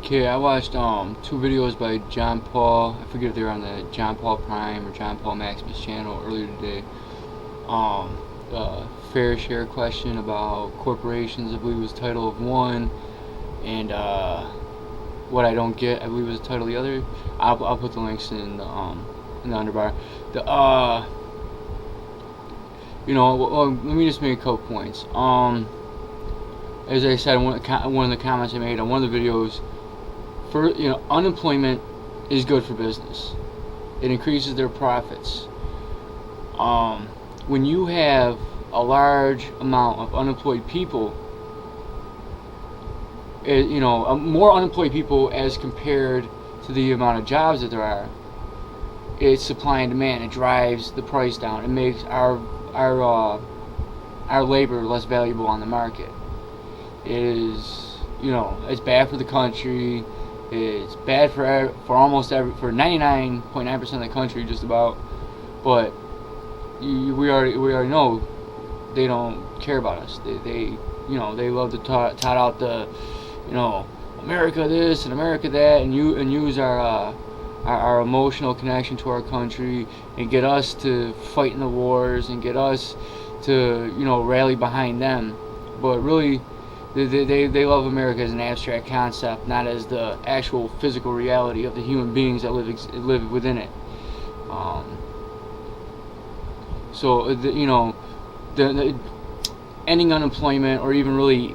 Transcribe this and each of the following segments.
Okay, I watched two videos by Jon Paul. I forget if they were on the Jon Paul Prime or Jon Paul Maximus channel earlier today. The fair share question about corporations, I believe was title of one, and what I don't get, I believe was the title of the other. I'll put the links in the underbar. The well, let me just make a couple points. As I said, one of the comments I made on one of the videos. For unemployment is good for business. It increases their profits. When you have a large amount of unemployed people, more unemployed people as compared to the amount of jobs that there are, it's supply and demand. It drives the price down. It makes our labor less valuable on the market. It is, it's bad for the country. It's bad for almost for 99.9% of the country, just about. But we already know they don't care about us. They love to tout out the America this and America that, and use our emotional connection to our country and get us to fight in the wars and get us to rally behind them. But really, they love America as an abstract concept, not as the actual physical reality of the human beings that live within it. So the ending unemployment, or even really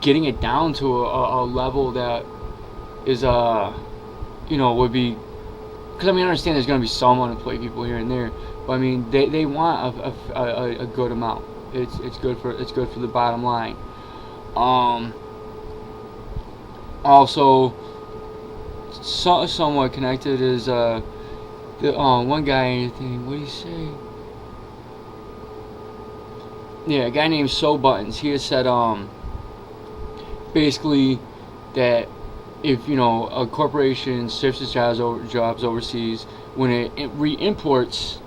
getting it down to a level that is would be, because I understand there's going to be some unemployed people here and there, but I mean they want a good amount. It's good for the bottom line. Also, somewhat connected is the one guy. What did he say? Yeah, a guy named So Buttons. He has said basically that if a corporation shifts its jobs overseas, when it re-imports,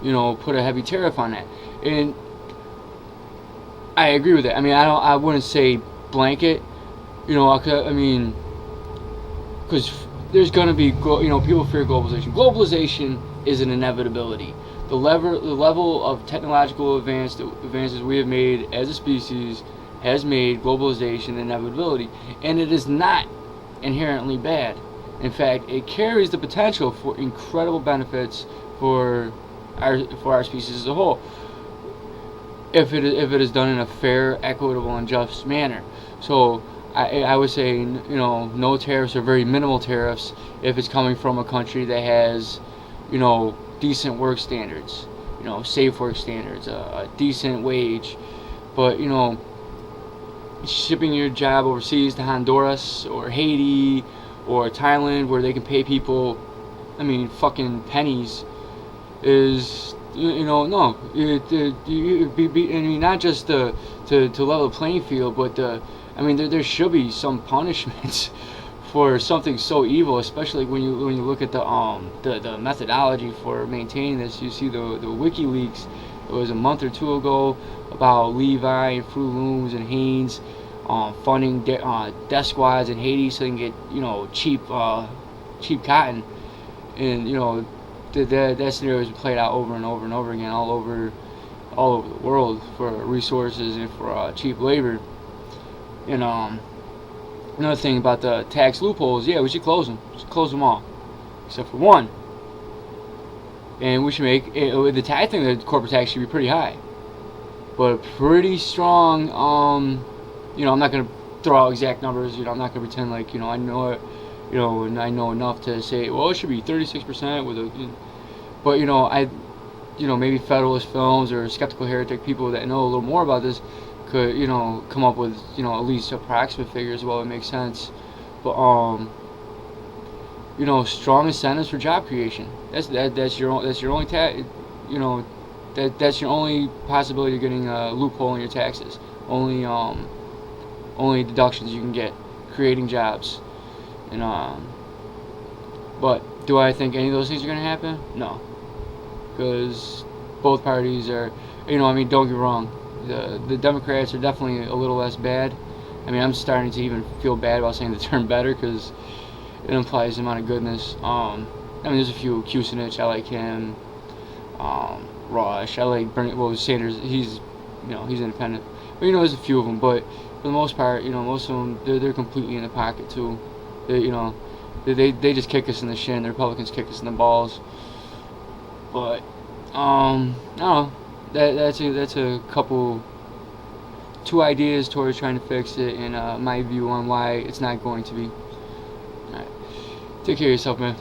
put a heavy tariff on that. And I agree with it. I wouldn't say blanket, because there's gonna be, people fear globalization. Globalization is an inevitability. The level of technological advances we have made as a species has made globalization an inevitability, and it is not inherently bad. In fact, it carries the potential for incredible benefits for our species as a whole, if it is done in a fair, equitable, and just manner. So I would say no tariffs or very minimal tariffs if it's coming from a country that has decent work standards, safe work standards, a decent wage. But shipping your job overseas to Honduras or Haiti or Thailand, where they can pay people fucking pennies, is no. Not just to level the playing field, but there should be some punishments for something so evil, especially when you look at the methodology for maintaining this. You see the WikiLeaks. It was a month or two ago about Levi and Fruit Looms and Hanes funding death squads in Haiti so they can get cheap cotton, and that scenario has been played out over and over and over again all over the world for resources and for cheap labor. And another thing about the tax loopholes, we should close them. Just close them all, except for one. And we should make the tax thing. The corporate tax should be pretty high, but pretty strong. I'm not gonna throw out exact numbers. I'm not gonna pretend like I know it. And I know enough to say, well, it should be 36% with a. But maybe Federalist Films or Skeptical Heretic, people that know a little more about this, could come up with at least approximate figures. Well, it makes sense. But strong incentives for job creation. That's your only that's your only possibility of getting a loophole in your taxes. Only deductions you can get, creating jobs. And but do I think any of those things are going to happen? No, because both parties are, don't get me wrong, the Democrats are definitely a little less bad, I mean, I'm starting to even feel bad about saying the term better because it implies the amount of goodness. I mean, there's a few. Kucinich, I like him. Rush, I like Bernie. Well, Sanders, he's independent. But there's a few of them. But for the most part, most of them they're completely in the pocket too. They just kick us in the shin. The Republicans kick us in the balls. But I don't know. That's a couple, two ideas towards trying to fix it, and my view on why it's not going to be. All right, take care of yourself, man.